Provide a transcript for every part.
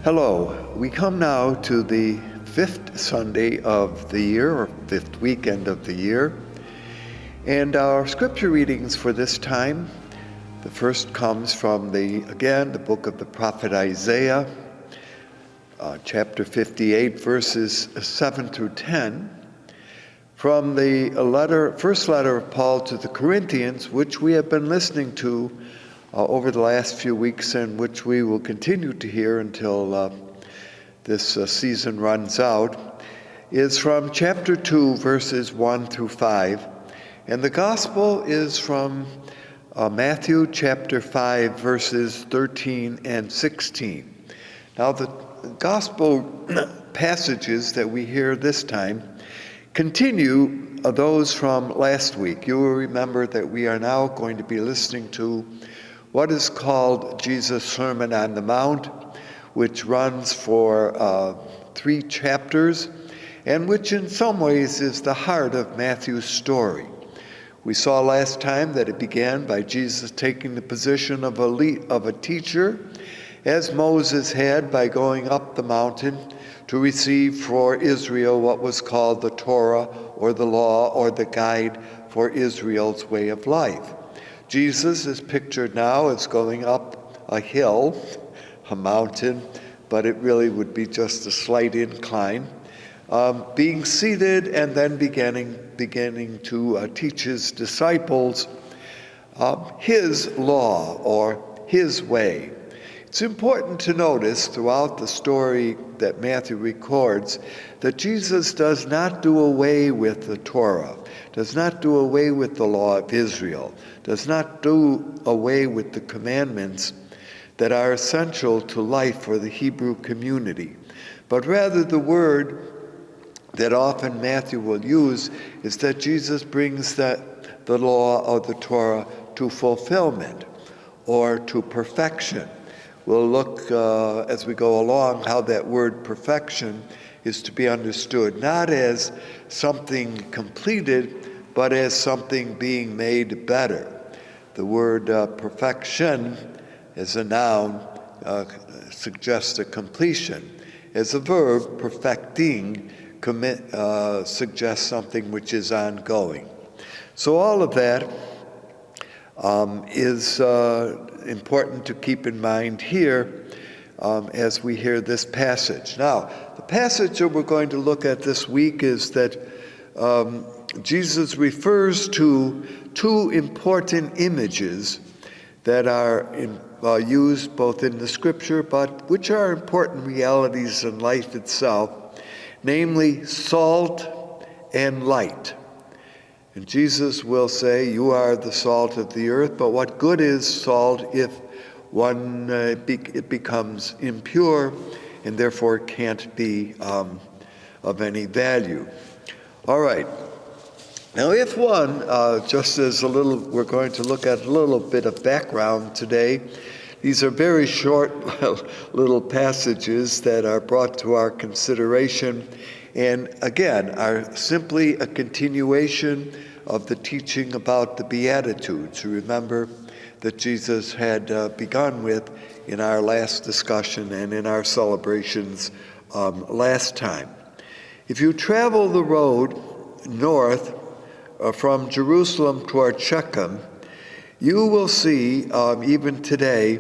Hello. We come now to the fifth Sunday of the year, or fifth weekend of the year. And our scripture readings for this time, the first comes from the book of the prophet Isaiah, chapter 58, verses 7 through 10, from the first letter of Paul to the Corinthians, which we have been listening to over the last few weeks, and which we will continue to hear until this season runs out, is from chapter 2, verses 1 through 5. And the gospel is from Matthew chapter 5, verses 13 and 16. Now, the gospel passages that we hear this time continue those from last week. You will remember that we are now going to be listening to what is called Jesus' Sermon on the Mount, which runs for 3 chapters, and which in some ways is the heart of Matthew's story. We saw last time that it began by Jesus taking the position of a teacher, as Moses had by going up the mountain to receive for Israel what was called the Torah, or the law, or the guide for Israel's way of life. Jesus is pictured now as going up a hill, a mountain, but it really would be just a slight incline, being seated and then beginning to teach his disciples his law, or his way. It's important to notice throughout the story that Matthew records that Jesus does not do away with the Torah, does not do away with the law of Israel, does not do away with the commandments that are essential to life for the Hebrew community. But rather, the word that often Matthew will use is that Jesus brings the law or the Torah to fulfillment, or to perfection. We'll look as we go along how that word perfection is to be understood, not as something completed, but as something being made better. The word perfection as a noun suggests a completion. As a verb, perfecting suggests something which is ongoing. So all of that is important to keep in mind here as we hear this passage. Now, the passage that we're going to look at this week is that Jesus refers to 2 important images that are used both in the scripture, but which are important realities in life itself, namely salt and light. And Jesus will say, "You are the salt of the earth, but what good is salt if it becomes impure and therefore can't be of any value?" All right. Now, if one, we're going to look at a little bit of background today. These are very short little passages that are brought to our consideration, and again, are simply a continuation of the teaching about the Beatitudes. You remember that Jesus had begun with in our last discussion and in our celebrations last time. If you travel the road north from Jerusalem toward Shechem, you will see, even today,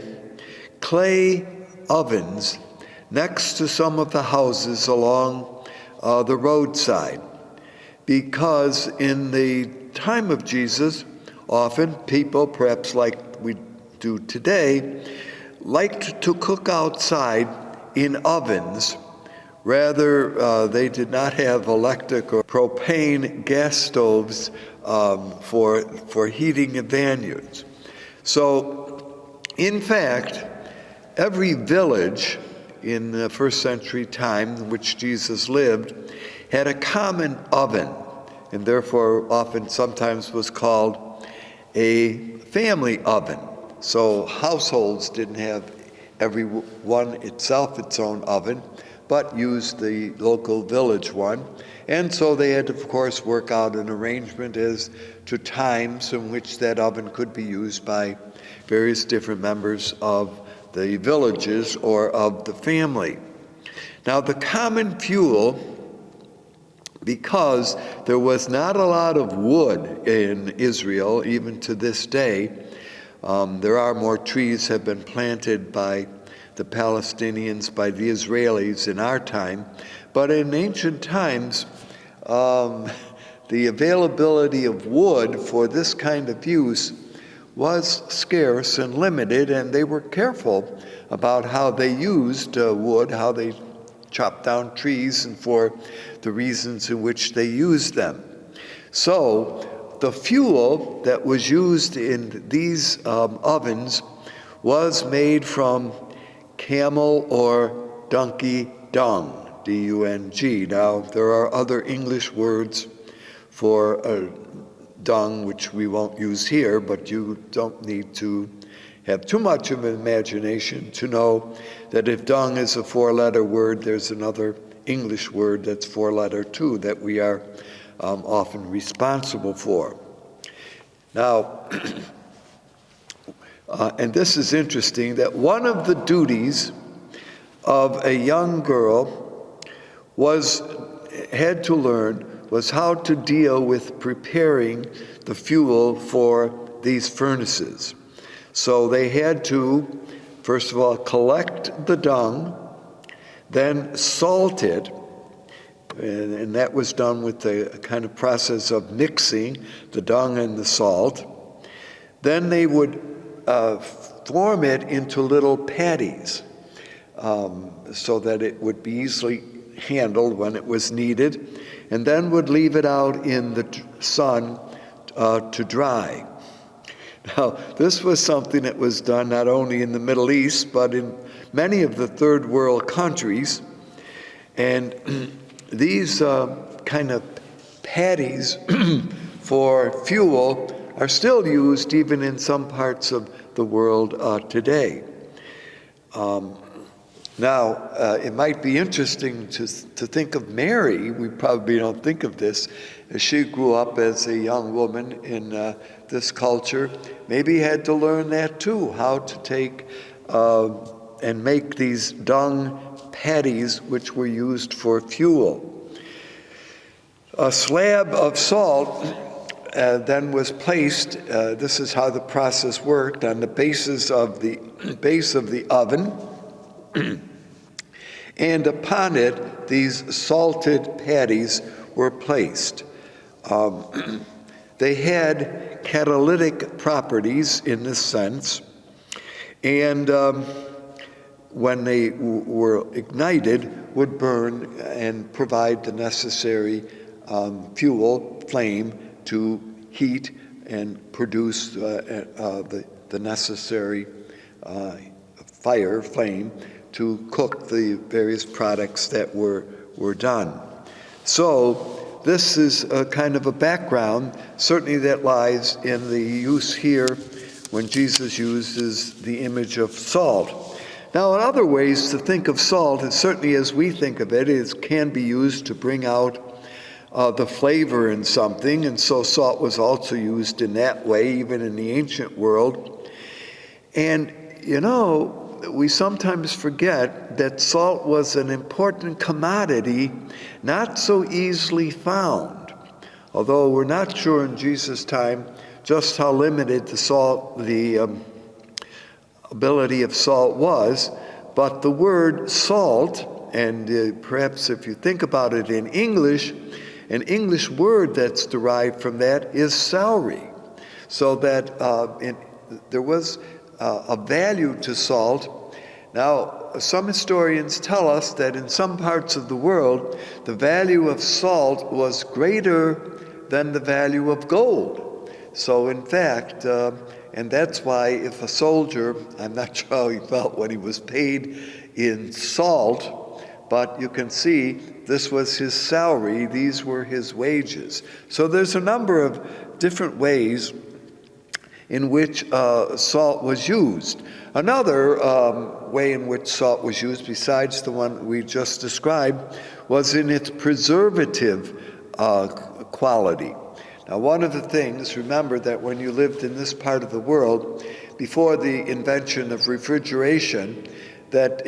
clay ovens next to some of the houses along the roadside. Because in the time of Jesus, often people, perhaps like we do today, liked to cook outside in ovens. Rather, they did not have electric or propane gas stoves for heating the vineyards. So, in fact, every village in the first century time in which Jesus lived had a common oven, and therefore often sometimes was called a family oven. So households didn't have every one itself its own oven, but used the local village one. And so they had to, of course, work out an arrangement as to times in which that oven could be used by various different members of the villages or of the family. Now, the common fuel, because there was not a lot of wood in Israel, even to this day, there are more trees have been planted by the Palestinians, by the Israelis in our time, but in ancient times, the availability of wood for this kind of use was scarce and limited, and they were careful about how they used wood, how they chopped down trees, and for the reasons in which they used them. So the fuel that was used in these ovens was made from camel or donkey dung, D-U-N-G. Now, there are other English words for dung, which we won't use here, but you don't need to have too much of an imagination to know that if dung is a four-letter word, there's another English word that's four-letter too that we are often responsible for. Now, and this is interesting, that one of the duties of a young girl had to learn was how to deal with preparing the fuel for these furnaces. So they had to, first of all, collect the dung, then salt it, and that was done with the kind of process of mixing the dung and the salt. Then they would form it into little patties so that it would be easily handled when it was needed, and then would leave it out in the sun to dry. Now, this was something that was done not only in the Middle East, but in many of the third world countries. And these kind of patties for fuel are still used even in some parts of the world today. Now, it might be interesting to think of Mary. We probably don't think of this. As she grew up as a young woman in this culture, maybe had to learn that too, how to take and make these dung patties which were used for fuel. A slab of salt then was placed, this is how the process worked, on the base of the oven, and upon it, these salted patties were placed. They had catalytic properties in this sense, and when they were ignited, would burn and provide the necessary fuel, flame, to heat and produce the necessary fire, flame, to cook the various products that were done. So this is a kind of a background, certainly that lies in the use here when Jesus uses the image of salt. Now, in other ways to think of salt, and certainly as we think of it, it can be used to bring out the flavor in something, and so salt was also used in that way, even in the ancient world. And, you know, we sometimes forget that salt was an important commodity, not so easily found. Although we're not sure in Jesus' time just how limited the ability of salt was, but the word salt, and perhaps if you think about it in English, an English word that's derived from that is celery. So that there was a value to salt. Now, some historians tell us that in some parts of the world, the value of salt was greater than the value of gold. So in fact, and that's why if a soldier, I'm not sure how he felt when he was paid in salt, but you can see this was his salary, these were his wages. So there's a number of different ways in which salt was used. Another way in which salt was used, besides the one we just described, was in its preservative quality. Now, one of the things, remember that when you lived in this part of the world, before the invention of refrigeration, that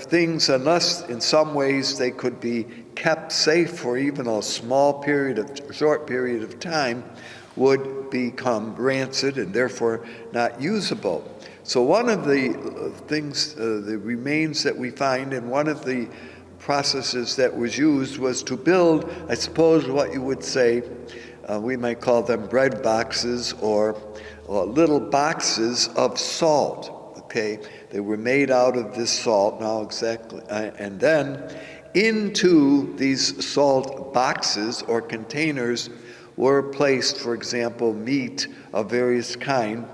things, unless in some ways they could be kept safe for even a short period of time, would become rancid and therefore not usable. So one of the things, the remains that we find, and one of the processes that was used was to build, I suppose what you would say, we might call them bread boxes or little boxes of salt, okay? They were made out of this salt now exactly, and then into these salt boxes or containers were placed, for example, meat of various kind,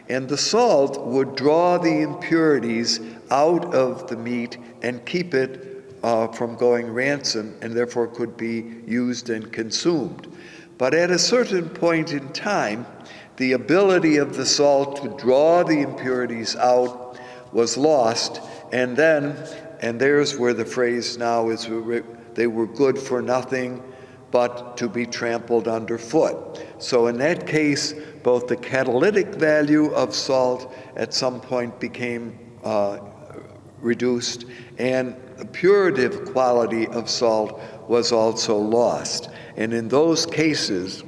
and the salt would draw the impurities out of the meat and keep it from going rancid, and therefore could be used and consumed. But at a certain point in time, the ability of the salt to draw the impurities out was lost, and there's where the phrase now is, they were good for nothing but to be trampled underfoot. So in that case, both the catalytic value of salt at some point became reduced, and the purative quality of salt was also lost. And in those cases,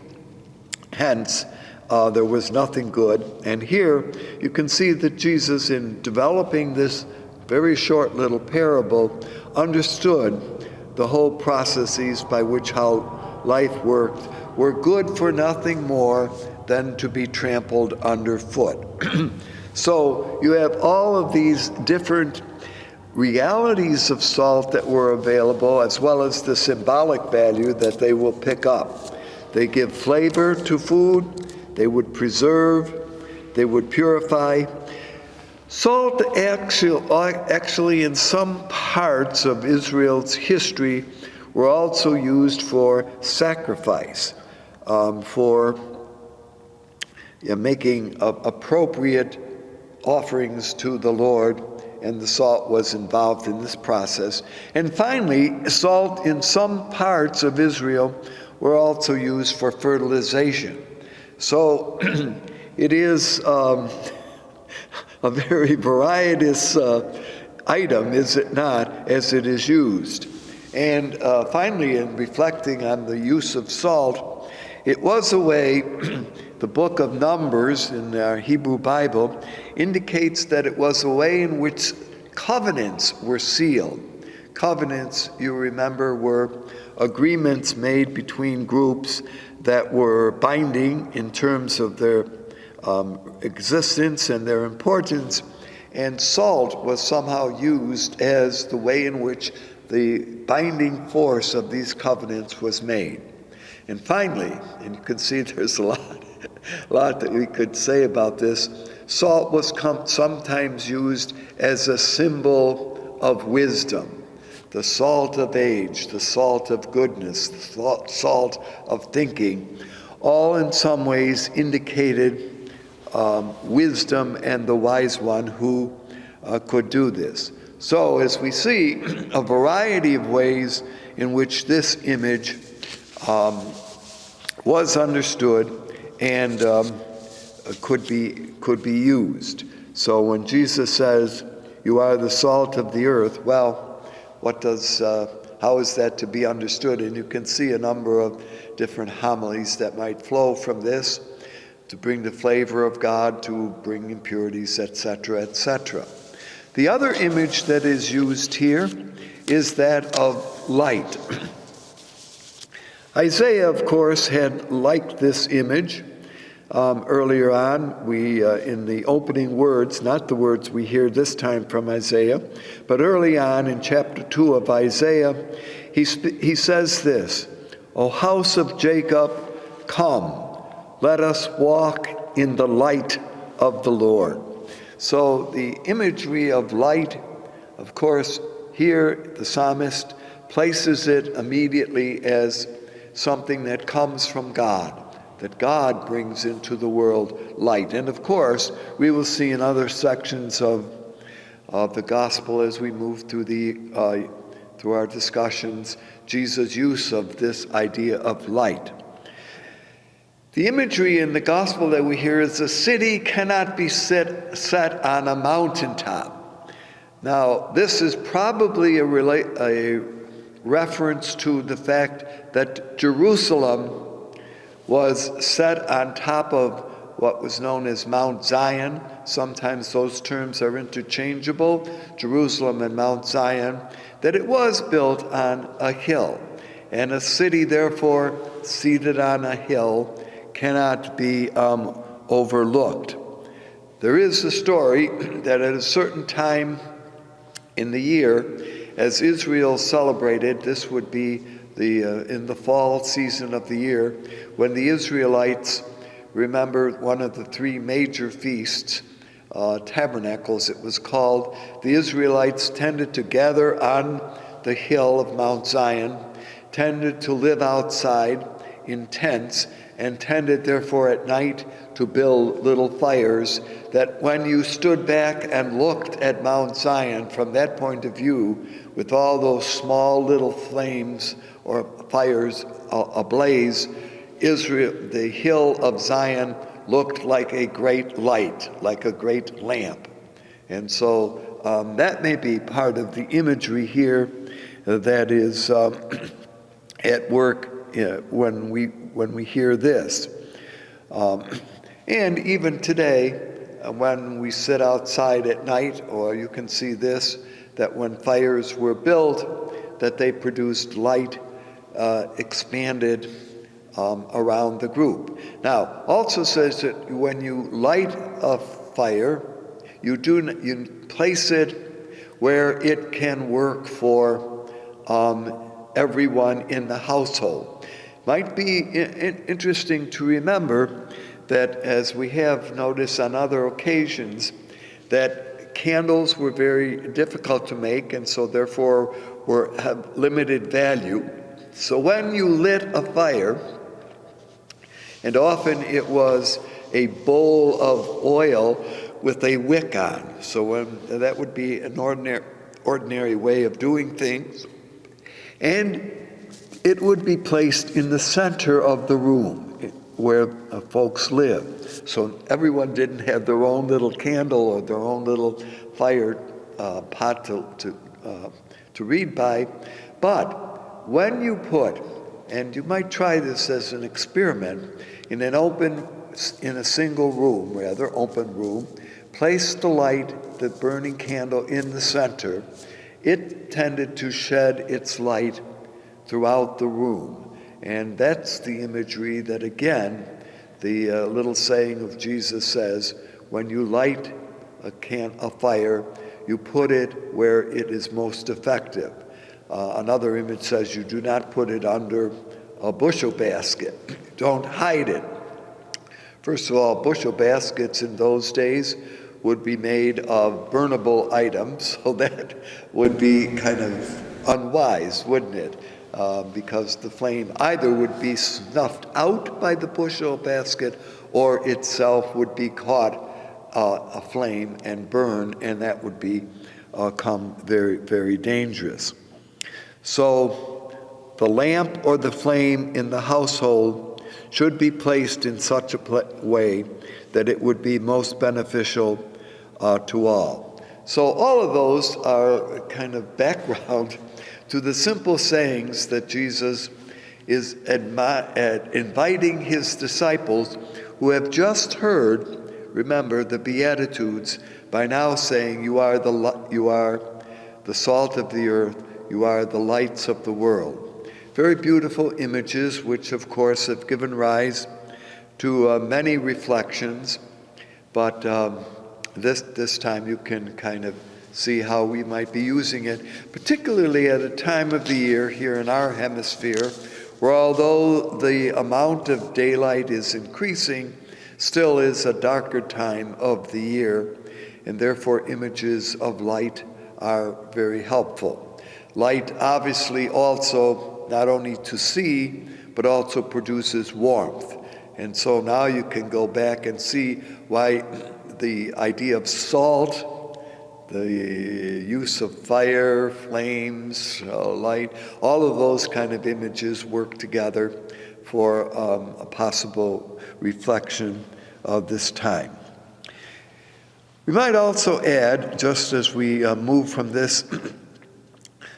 hence, there was nothing good. And here you can see that Jesus, in developing this very short little parable, understood the whole processes by which how life worked were good for nothing more than to be trampled underfoot. So you have all of these different realities of salt that were available, as well as the symbolic value that they will pick up. They give flavor to food, they would preserve, they would purify. Salt actually in some parts of Israel's history were also used for sacrifice, for making appropriate offerings to the Lord, and the salt was involved in this process. And finally, salt in some parts of Israel were also used for fertilization. So it is a very varietous item, is it not, as it is used. And finally, in reflecting on the use of salt, it was a way, the book of Numbers in our Hebrew Bible indicates that it was a way in which covenants were sealed. Covenants, you remember, were agreements made between groups that were binding in terms of their existence and their importance, and salt was somehow used as the way in which the binding force of these covenants was made. And finally, and you can see there's a lot that we could say about this, salt was sometimes used as a symbol of wisdom, the salt of age, the salt of goodness, the salt of thinking, all in some ways indicated wisdom and the wise one who could do this. So as we see, a variety of ways in which this image was understood and could be used. So when Jesus says, "You are the salt of the earth," well, how is that to be understood? And you can see a number of different homilies that might flow from this, to bring the flavor of God, to bring impurities, etc., etc. The other image that is used here is that of light. Isaiah, of course, had liked this image. Earlier on, we in the opening words, not the words we hear this time from Isaiah, but early on in chapter 2 of Isaiah, he says this, "O house of Jacob, come, let us walk in the light of the Lord." So the imagery of light, of course, here the psalmist places it immediately as something that comes from God, that God brings into the world light. And of course, we will see in other sections of the gospel as we move through our discussions, Jesus' use of this idea of light. The imagery in the gospel that we hear is a city cannot be set on a mountaintop. Now, this is probably a reference to the fact that Jerusalem was set on top of what was known as Mount Zion. Sometimes those terms are interchangeable, Jerusalem and Mount Zion, that it was built on a hill. And a city, therefore, seated on a hill cannot be overlooked. There is a story that at a certain time in the year, as Israel celebrated, this would be in the fall season of the year, when the Israelites, remember one of the three major feasts, Tabernacles it was called, the Israelites tended to gather on the hill of Mount Zion, tended to live outside in tents, and tended therefore at night to build little fires that when you stood back and looked at Mount Zion from that point of view, with all those small little flames or fires ablaze, the hill of Zion looked like a great light, like a great lamp. And so that may be part of the imagery here that is at work when we hear this. And even today, when we sit outside at night, or you can see this, that when fires were built, that they produced light expanded around the group. Now, also says that when you light a fire, you place it where it can work for everyone in the household. Might be interesting to remember that, as we have noticed on other occasions, that candles were very difficult to make and so therefore have limited value. So when you lit a fire, and often it was a bowl of oil with a wick on, so that would be an ordinary way of doing things, and it would be placed in the center of the room where folks lived. So everyone didn't have their own little candle or their own little fire pot to read by. But when you put, and you might try this as an experiment, in a single room, open room, place the burning candle in the center, it tended to shed its light throughout the room. And that's the imagery that, again, the little saying of Jesus says, when you light a fire, you put it where it is most effective. Another image says you do not put it under a bushel basket. Don't hide it. First of all, bushel baskets in those days would be made of burnable items, so that would be kind of unwise, wouldn't it? Because the flame either would be snuffed out by the bushel basket or itself would be caught aflame and burn, and that would become very, very dangerous. So the lamp or the flame in the household should be placed in such a way that it would be most beneficial to all. So all of those are kind of background to the simple sayings that Jesus is inviting his disciples who have just heard, remember, the Beatitudes, by now saying, you are the salt of the earth, you are the lights of the world. Very beautiful images, which of course have given rise to many reflections, but this time you can kind of see how we might be using it, particularly at a time of the year here in our hemisphere, where although the amount of daylight is increasing, still is a darker time of the year, and therefore images of light are very helpful. Light obviously also not only to see, but also produces warmth. And so now you can go back and see why the idea of salt, the use of fire, flames, light, all of those kind of images work together for a possible reflection of this time. We might also add, just as we move from this,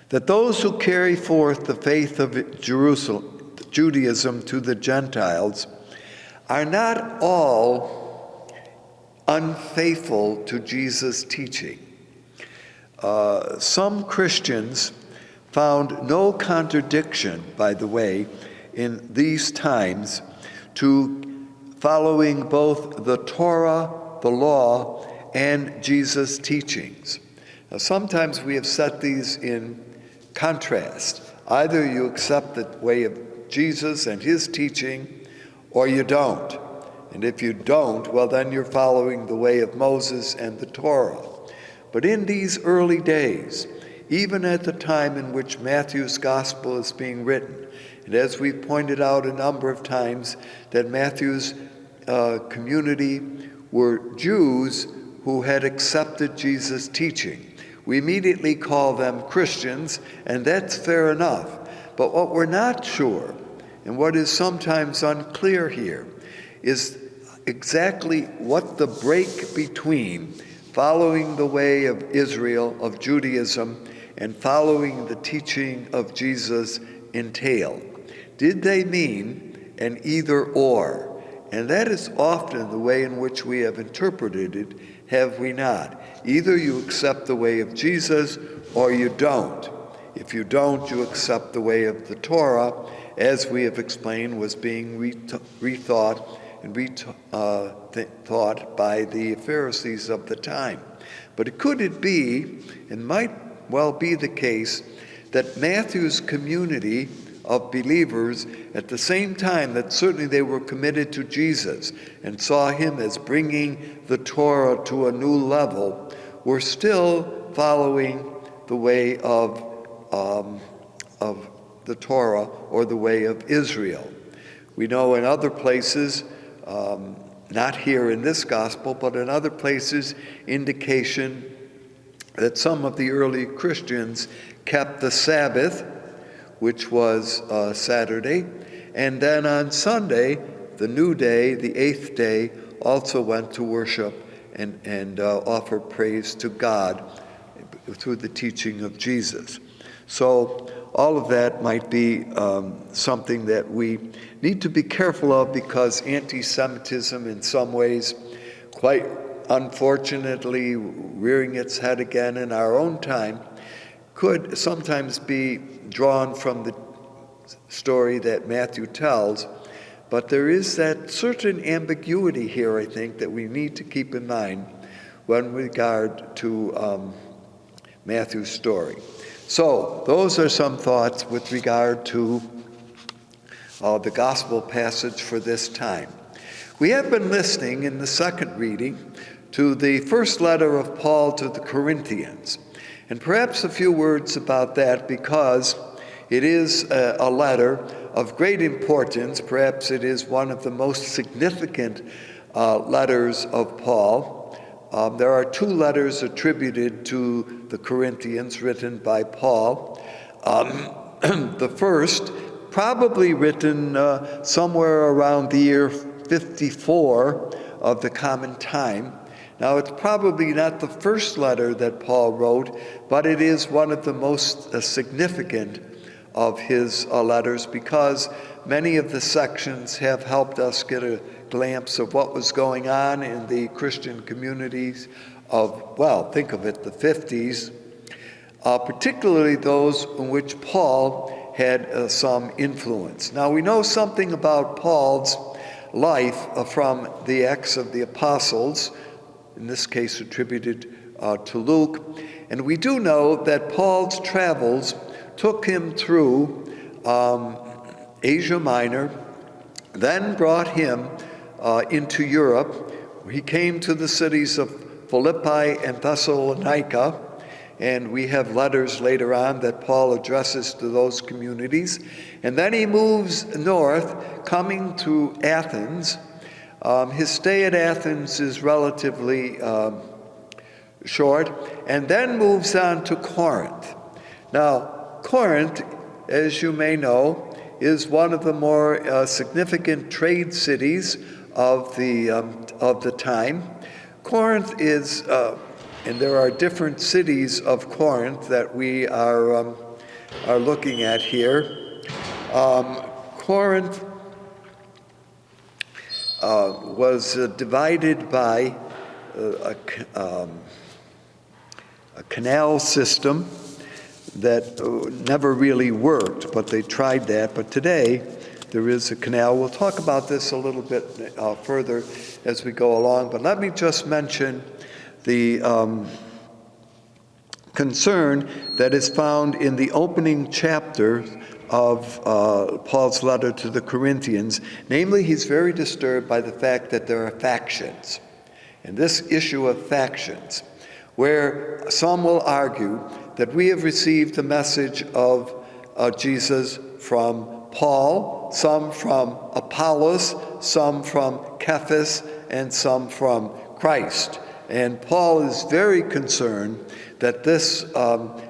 that those who carry forth the faith of Judaism to the Gentiles are not all unfaithful to Jesus' teaching. Some Christians found no contradiction, by the way, in these times to following both the Torah, the law, and Jesus' teachings. Now, sometimes we have set these in contrast. Either you accept the way of Jesus and his teaching, or you don't. And if you don't, well, then you're following the way of Moses and the Torah. But in these early days, even at the time in which Matthew's gospel is being written, and as we've pointed out a number of times, that Matthew's community were Jews who had accepted Jesus' teaching. We immediately call them Christians, and that's fair enough. But what we're not sure, and what is sometimes unclear here, is exactly what the break between following the way of Israel, of Judaism, and following the teaching of Jesus entail. Did they mean an either-or? And that is often the way in which we have interpreted it, have we not? Either you accept the way of Jesus or you don't. If you don't, you accept the way of the Torah, as we have explained, was being rethought and thought by the Pharisees of the time. But could it be, and might well be the case, that Matthew's community of believers, at the same time that certainly they were committed to Jesus and saw him as bringing the Torah to a new level, were still following the way of the Torah, or the way of Israel. We know in other places, not here in this gospel, but in other places, indication that some of the early Christians kept the Sabbath, which was Saturday, and then on Sunday, the new day, the eighth day, also went to worship and offer praise to God through the teaching of Jesus. So all of that might be something that we need to be careful of, because anti-Semitism in some ways, quite unfortunately rearing its head again in our own time, could sometimes be drawn from the story that Matthew tells. But there is that certain ambiguity here, I think, that we need to keep in mind when regard to Matthew's story. So those are some thoughts with regard to the gospel passage for this time. We have been listening in the second reading to the first letter of Paul to the Corinthians. And perhaps a few words about that, because it is a letter of great importance. Perhaps it is one of the most significant letters of Paul. There are two letters attributed to the Corinthians written by Paul. The first, probably written somewhere around the year 54 of the Common Time. Now, it's probably not the first letter that Paul wrote, but it is one of the most significant of his letters, because many of the sections have helped us get a glimpse of what was going on in the Christian communities of, well, think of it, the 50s, particularly those in which Paul had some influence. Now, we know something about Paul's life from the Acts of the Apostles, in this case attributed to Luke, and we do know that Paul's travels took him through Asia Minor, then brought him into Europe. He came to the cities of Philippi and Thessalonica, and we have letters later on that Paul addresses to those communities. And then he moves north, coming to Athens. His stay at Athens is relatively short, and then moves on to Corinth. Now, Corinth, as you may know, is one of the more significant trade cities of the time. Corinth is, and there are different cities of Corinth that we are looking at here. Corinth was divided by a canal system that never really worked, but they tried that. But today, there is a canal. We'll talk about this a little bit further as we go along, but let me just mention the concern that is found in the opening chapter of Paul's letter to the Corinthians. Namely, he's very disturbed by the fact that there are factions. And this issue of factions, where some will argue that we have received the message of Jesus from Paul, some from Apollos, some from Cephas, and some from Christ. And Paul is very concerned that this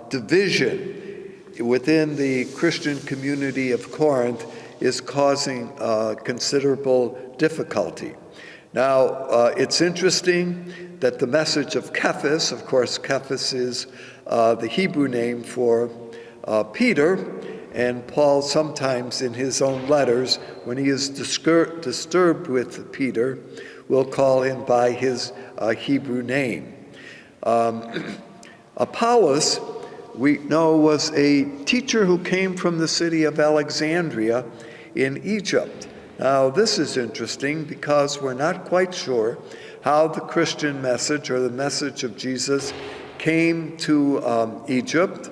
division within the Christian community of Corinth is causing considerable difficulty. Now, it's interesting that the message of Cephas, of course, Cephas is the Hebrew name for Peter, and Paul sometimes in his own letters, when he is disturbed with Peter, will call him by his Hebrew name. Apollos, we know, was a teacher who came from the city of Alexandria in Egypt. Now, this is interesting because we're not quite sure how the Christian message or the message of Jesus came to Egypt.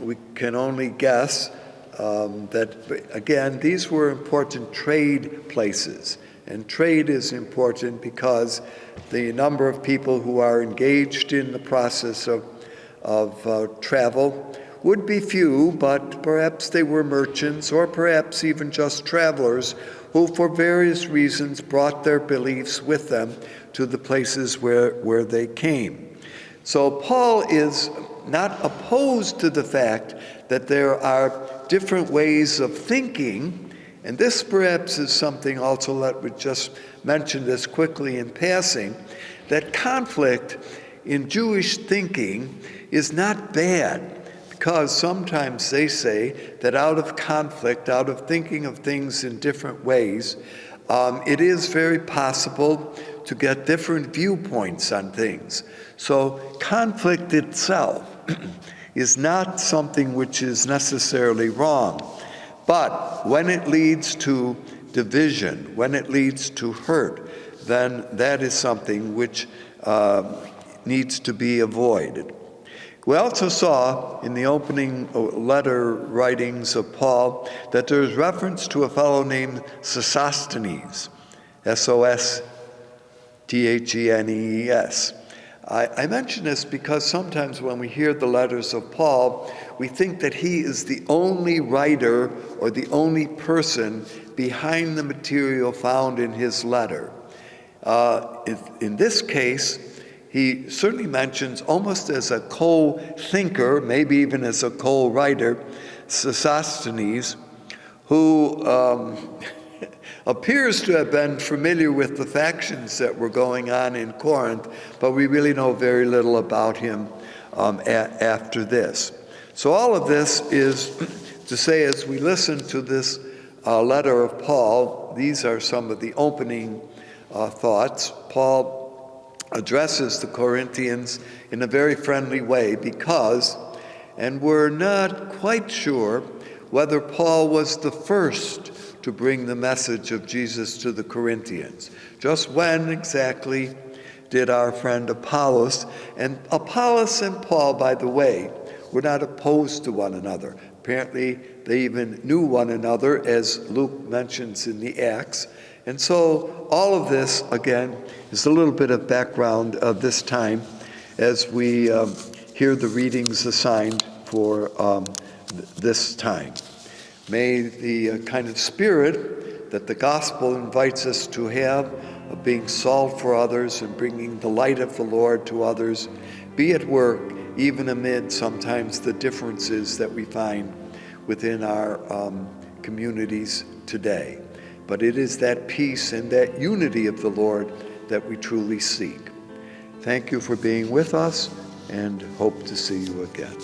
We can only guess that, again, these were important trade places. And trade is important because the number of people who are engaged in the process of travel would be few, but perhaps they were merchants or perhaps even just travelers who for various reasons brought their beliefs with them to the places where they came. So Paul is not opposed to the fact that there are different ways of thinking, and this perhaps is something also, let me just mention this quickly in passing, that conflict in Jewish thinking is not bad, because sometimes they say that out of conflict, out of thinking of things in different ways, it is very possible to get different viewpoints on things. So conflict itself is not something which is necessarily wrong. But when it leads to division, when it leads to hurt, then that is something which needs to be avoided. We also saw in the opening letter writings of Paul that there is reference to a fellow named Sosthenes, S-O-S-T-H-E-N-E-S. I mention this because sometimes when we hear the letters of Paul, we think that he is the only writer or the only person behind the material found in his letter. In this case, he certainly mentions, almost as a co-thinker, maybe even as a co-writer, Sosthenes, who appears to have been familiar with the factions that were going on in Corinth, but we really know very little about him after this. So all of this is to say, as we listen to this letter of Paul, these are some of the opening thoughts. Paul addresses the Corinthians in a very friendly way because, and we're not quite sure whether Paul was the first to bring the message of Jesus to the Corinthians. Just when exactly did our friend Apollos, and Apollos and Paul, by the way, were not opposed to one another. Apparently, they even knew one another, as Luke mentions in the Acts. And so all of this, again, is a little bit of background of this time as we hear the readings assigned for this time. May the kind of spirit that the gospel invites us to have of being salt for others and bringing the light of the Lord to others be at work even amid sometimes the differences that we find within our communities today. But it is that peace and that unity of the Lord that we truly seek. Thank you for being with us, and hope to see you again.